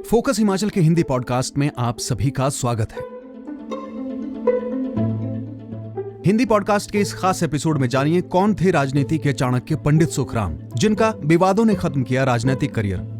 Focus Himachal के Hindi podcast में आप सभी का स्वागत है। हिंदी पॉडकास्ट के इस खास एपिसोड में जानिए कौन थे राजनीति के चाणक्य पंडित सुखराम, जिनका विवादों ने खत्म किया राजनीतिक करियर।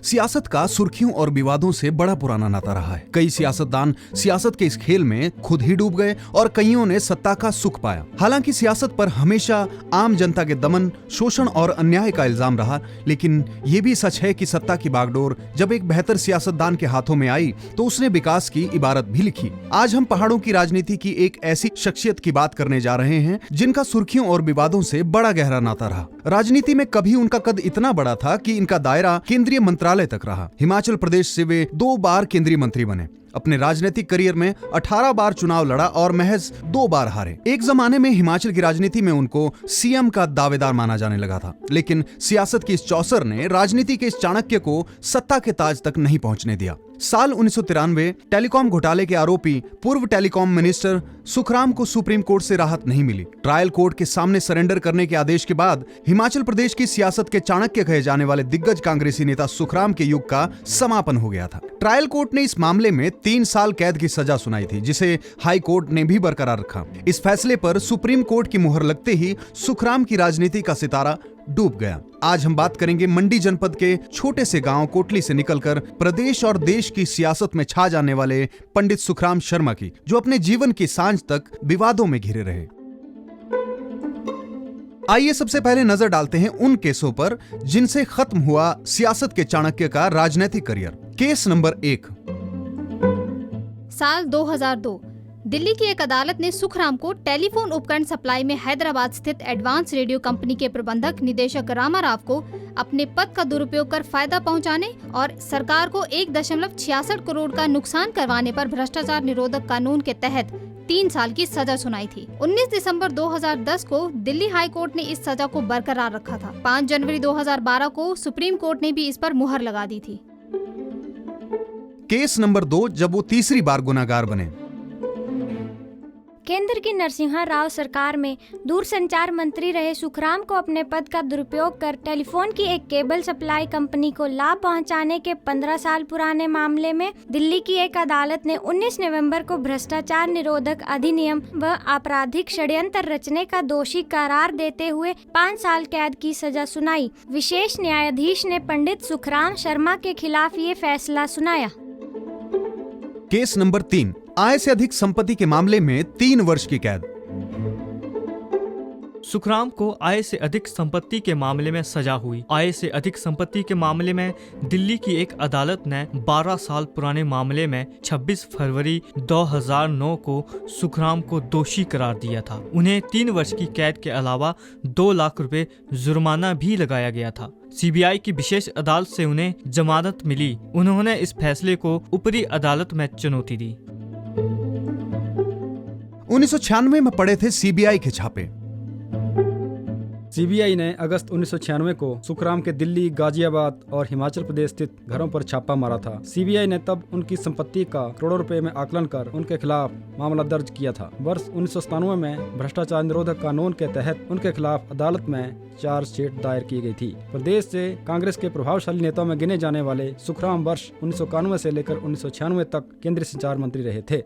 सियासत का सुर्खियों और विवादों से बड़ा पुराना नाता रहा है। कई सियासतदान सियासत के इस खेल में खुद ही डूब गए और कईयों ने सत्ता का सुख पाया। हालांकि सियासत पर हमेशा आम जनता के दमन, शोषण और अन्याय का इल्जाम रहा, लेकिन ये भी सच है कि सत्ता की बागडोर जब एक बेहतर सियासतदान के हाथों में आई तो उसने विकास की इबारत भी लिखी। आज हम पहाड़ों की राजनीति की एक ऐसी शख्सियत की बात करने जा रहे हैं जिनका सुर्खियों और विवादों से बड़ा गहरा नाता रहा। राजनीति में कभी उनका कद इतना बड़ा था कि इनका दायरा केंद्रीय मंत्रालय तक रहा। हिमाचल प्रदेश से वे 2 बार केंद्रीय मंत्री बने। अपने राजनीतिक करियर में 18 बार चुनाव लड़ा और महज 2 बार हारे। एक जमाने में हिमाचल की राजनीति में उनको सीएम का दावेदार माना जाने लगा था, लेकिन सियासत की इस चौसर ने राजनीति के इस चाणक्य को सत्ता के ताज तक नहीं पहुंचने दिया। साल 1993 टेलीकॉम घोटाले के आरोपी पूर्व टेलीकॉम मिनिस्टर सुखराम को सुप्रीम कोर्ट से राहत नहीं मिली। ट्रायल कोर्ट के सामने सरेंडर करने के आदेश के बाद हिमाचल प्रदेश की सियासत के चाणक्य कहे जाने वाले दिग्गज कांग्रेसी नेता सुखराम के युग का समापन हो गया था। ट्रायल कोर्ट ने इस मामले में 3 साल कैद की सजा सुनाई थी, जिसे हाई कोर्ट ने भी बरकरार रखा। इस फैसले पर सुप्रीम कोर्ट की मुहर लगते ही सुखराम की राजनीति का सितारा डूब गया। आज हम बात करेंगे मंडी जनपद के छोटे से गांव कोटली से निकलकर प्रदेश और देश की सियासत में छा जाने वाले पंडित सुखराम शर्मा की, जो अपने जीवन की सांझ तक विवादों में घिरे रहे। आइए सबसे पहले नजर डालते हैं उन केसों पर जिनसे खत्म हुआ सियासत के चाणक्य का राजनीतिक करियर। Case number 1। साल 2002 दिल्ली की एक अदालत ने सुखराम को टेलीफोन उपकरण सप्लाई में हैदराबाद स्थित एडवांस रेडियो कंपनी के प्रबंधक निदेशक रामाराव को अपने पद का दुरुपयोग कर फायदा पहुंचाने और सरकार को 1.66 करोड़ का नुकसान करवाने पर भ्रष्टाचार निरोधक कानून के तहत 3 साल की सजा सुनाई थी। 19 दिसंबर 2010 को दिल्ली हाई कोर्ट ने इस सजा को बरकरार रखा था। 5 जनवरी 2012 को सुप्रीम कोर्ट ने भी इस पर मुहर लगा दी थी। केस नंबर 2, जब वो तीसरी बार गुनाहगार बने। केंद्र की नरसिम्हा राव सरकार में दूरसंचार मंत्री रहे सुखराम को अपने पद का दुरुपयोग कर टेलीफोन की एक केबल सप्लाई कंपनी को लाभ पहुंचाने के 15 साल पुराने मामले में दिल्ली की एक अदालत ने 19 नवंबर को भ्रष्टाचार निरोधक अधिनियम व आपराधिक षड्यंत्र रचने का दोषी करार देते हुए 5 साल कैद की सजा सुनाई। विशेष न्यायाधीश ने पंडित सुखराम शर्मा के खिलाफ ये फैसला सुनाया। केस नंबर 3, आय से अधिक संपत्ति के मामले में 3 वर्ष की कैद। सुखराम को आय से अधिक संपत्ति के मामले में सजा हुई। आय से अधिक संपत्ति के मामले में दिल्ली की एक अदालत ने 12 साल पुराने मामले में 26 फरवरी 2009 को सुखराम को दोषी करार दिया था। उन्हें 3 वर्ष की कैद के अलावा 2 लाख रुपए जुर्माना भी लगाया गया था। सीबीआई की विशेष अदालत से उन्हें जमानत मिली। उन्होंने इस फैसले को ऊपरी अदालत में चुनौती दी। 1996 में पड़े थे सीबीआई के छापे। सीबीआई ने अगस्त 1996 को सुखराम के दिल्ली, गाजियाबाद और हिमाचल प्रदेश स्थित घरों पर छापा मारा था। सीबीआई ने तब उनकी संपत्ति का करोड़ों रुपए में आकलन कर उनके खिलाफ मामला दर्ज किया था। वर्ष 1997 में भ्रष्टाचार निरोधक कानून के तहत उनके खिलाफ अदालत में चार्जशीट दायर की गई थी। प्रदेश से कांग्रेस के प्रभावशाली नेताओं में गिने जाने वाले सुखराम वर्ष 1991 से लेकर 1996 तक केंद्रीय संचार मंत्री रहे थे।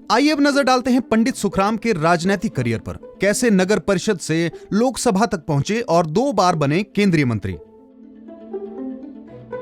आइए अब नजर डालते हैं पंडित सुखराम के राजनीतिक करियर पर। कैसे नगर परिषद से लोकसभा तक पहुंचे और 2 बार बने केंद्रीय मंत्री।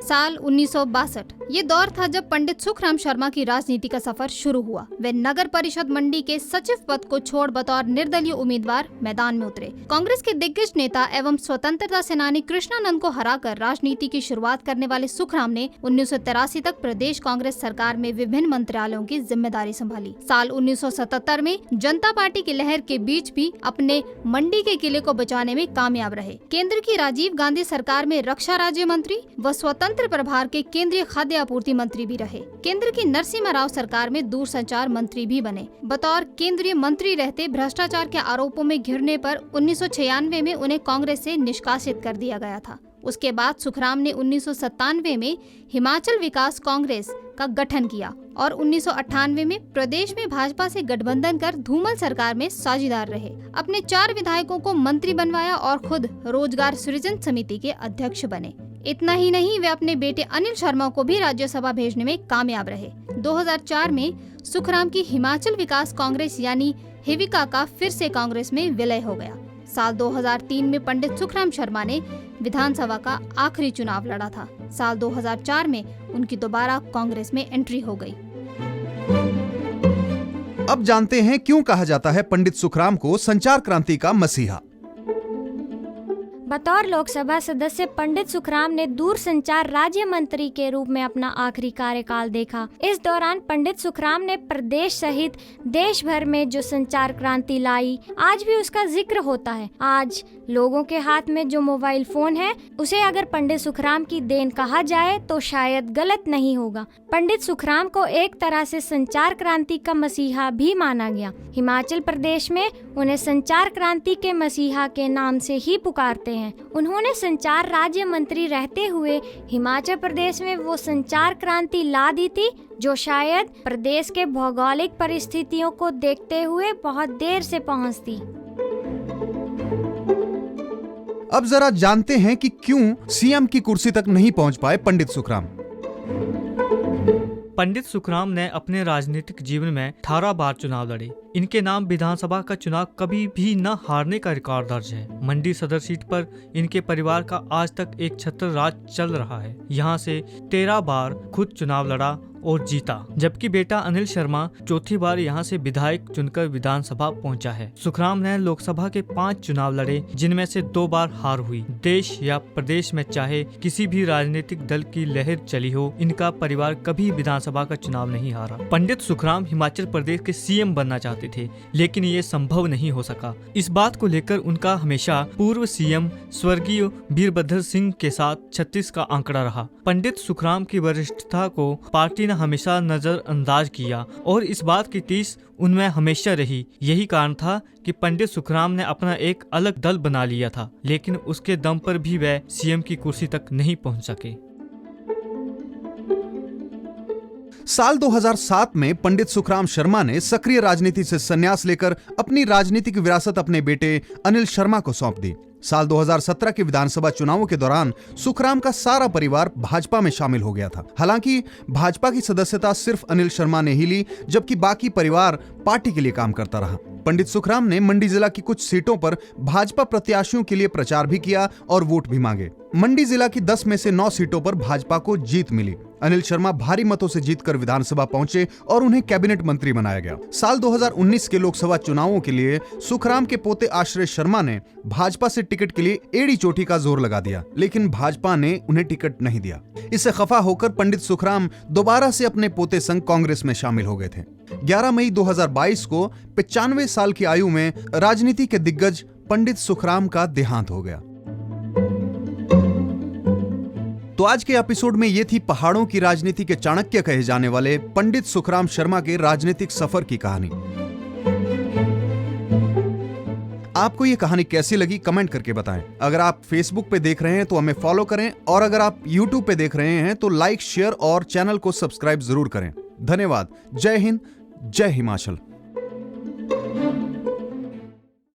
साल 1962 ये दौर था जब पंडित सुखराम शर्मा की राजनीति का सफर शुरू हुआ। वे नगर परिषद मंडी के सचिव पद को छोड़ बतौर निर्दलीय उम्मीदवार मैदान में उतरे। कांग्रेस के दिग्गज नेता एवं स्वतंत्रता सेनानी कृष्णानंद को हराकर राजनीति की शुरुआत करने वाले सुखराम ने 1983 तक प्रदेश कांग्रेस सरकार में विभिन्न मंत्रालयों की जिम्मेदारी संभाली। साल 1977 में जनता पार्टी की लहर के बीच भी अपने मंडी के किले को बचाने में कामयाब रहे। केंद्र की राजीव गांधी सरकार में रक्षा राज्य मंत्री व स्वतंत्र प्रभार के केंद्रीय खाद्य आपूर्ति मंत्री भी रहे। केंद्र की नरसिम्हा राव सरकार में दूरसंचार मंत्री भी बने। बतौर केंद्रीय मंत्री रहते भ्रष्टाचार के आरोपों में घिरने पर 1996 में उन्हें कांग्रेस से निष्कासित कर दिया गया था। उसके बाद सुखराम ने 1997 में हिमाचल विकास कांग्रेस का गठन किया और 1998 में प्रदेश में भाजपा से गठबंधन कर धूमल सरकार में साझेदार रहे। अपने 4 विधायकों को मंत्री बनवाया और खुद रोजगार सृजन समिति के अध्यक्ष बने। इतना ही नहीं, वे अपने बेटे अनिल शर्मा को भी राज्यसभा भेजने में कामयाब रहे। 2004 में सुखराम की हिमाचल विकास कांग्रेस यानी हिविका का फिर से कांग्रेस में विलय हो गया। साल 2003 में पंडित सुखराम शर्मा ने विधानसभा का आखिरी चुनाव लड़ा था। साल 2004 में उनकी दोबारा कांग्रेस में एंट्री हो गई। अब जानते हैं क्यों कहा जाता है पंडित सुखराम को संचार क्रांति का मसीहा। बतौर लोकसभा सदस्य पंडित सुखराम ने दूरसंचार राज्य मंत्री के रूप में अपना आखिरी कार्यकाल देखा। इस दौरान पंडित सुखराम ने प्रदेश सहित देश भर में जो संचार क्रांति लाई, आज भी उसका जिक्र होता है। आज लोगों के हाथ में जो मोबाइल फोन है, उसे अगर पंडित सुखराम की देन कहा जाए तो शायद गलत नहीं होगा। पंडित सुखराम को एक तरह से संचार क्रांति का मसीहा भी माना गया। हिमाचल प्रदेश में उन्हें संचार क्रांति के मसीहा के नाम से ही पुकारते हैं। उन्होंने संचार राज्य मंत्री रहते हुए हिमाचल प्रदेश में वो संचार क्रांति ला दी थी जो शायद प्रदेश के भौगोलिक परिस्थितियों को देखते हुए बहुत देर से पहुंचती। अब जरा जानते हैं कि क्यों सीएम की कुर्सी तक नहीं पहुंच पाए पंडित सुखराम। पंडित सुखराम ने अपने राजनीतिक जीवन में 18 बार चुनाव लड़े। इनके नाम विधानसभा का चुनाव कभी भी न हारने का रिकॉर्ड दर्ज है। मंडी सदर सीट पर इनके परिवार का आज तक एक छत्र राज चल रहा है। यहाँ से 13 बार खुद चुनाव लड़ा और जीता, जबकि बेटा अनिल शर्मा चौथी बार यहाँ से विधायक चुनकर विधानसभा पहुँचा है। सुखराम ने लोकसभा के 5 चुनाव लड़े, जिनमें से 2 बार हार हुई। देश या प्रदेश में चाहे किसी भी राजनीतिक दल की लहर चली हो, इनका परिवार कभी विधानसभा का चुनाव नहीं हारा। पंडित सुखराम हिमाचल प्रदेश के सीएम बनना चाहते थे, लेकिन ये संभव नहीं हो सका। इस बात को लेकर उनका हमेशा पूर्व सीएम स्वर्गीय वीरभद्र सिंह के साथ 36 का आंकड़ा रहा। पंडित सुखराम की वरिष्ठता को पार्टी ने हमेशा नजरअंदाज किया और इस बात की टीस उनमें हमेशा रही। यही कारण था कि पंडित सुखराम ने अपना एक अलग दल बना लिया था, लेकिन उसके दम पर भी वह सीएम की कुर्सी तक नहीं पहुंच सके। साल 2007 में पंडित सुखराम शर्मा ने सक्रिय राजनीति से संन्यास लेकर अपनी राजनीतिक विरासत अपने बेटे अनिल शर्मा को सौंप दी। साल 2017 के विधानसभा चुनावों के दौरान सुखराम का सारा परिवार भाजपा में शामिल हो गया था। हालांकि भाजपा की सदस्यता सिर्फ अनिल शर्मा ने ही ली, जबकि बाकी परिवार पार्टी के लिए काम करता रहा। पंडित सुखराम ने मंडी जिला की कुछ सीटों पर भाजपा प्रत्याशियों के लिए प्रचार भी किया और वोट भी मांगे। मंडी जिला की 10 में से 9 सीटों पर भाजपा को जीत मिली। अनिल शर्मा भारी मतों से जीतकर विधानसभा पहुंचे और उन्हें कैबिनेट मंत्री बनाया गया। साल 2019 के लोकसभा चुनावों के लिए सुखराम के पोते आश्रय शर्मा ने भाजपा से टिकट के लिए एड़ी चोटी का जोर लगा दिया, लेकिन भाजपा ने उन्हें टिकट नहीं दिया। इससे खफा होकर पंडित सुखराम दोबारा से अपने पोते संग कांग्रेस में शामिल हो गए थे। 11 मई 2022 को 95 साल की आयु में राजनीति के दिग्गज पंडित सुखराम का देहांत हो गया। तो आज के एपिसोड में ये थी पहाड़ों की राजनीति के चाणक्य कहे जाने वाले पंडित सुखराम शर्मा के राजनीतिक सफर की कहानी। आपको ये कहानी कैसी लगी कमेंट करके बताएं। अगर आप फेसबुक पे देख रहे हैं तो हमें फॉलो करें, और अगर आप यूट्यूब पे देख रहे हैं तो लाइक, शेयर और चैनल को सब्सक्राइब जरूर करें। धन्यवाद। जय हिंद, जय हिमाचल।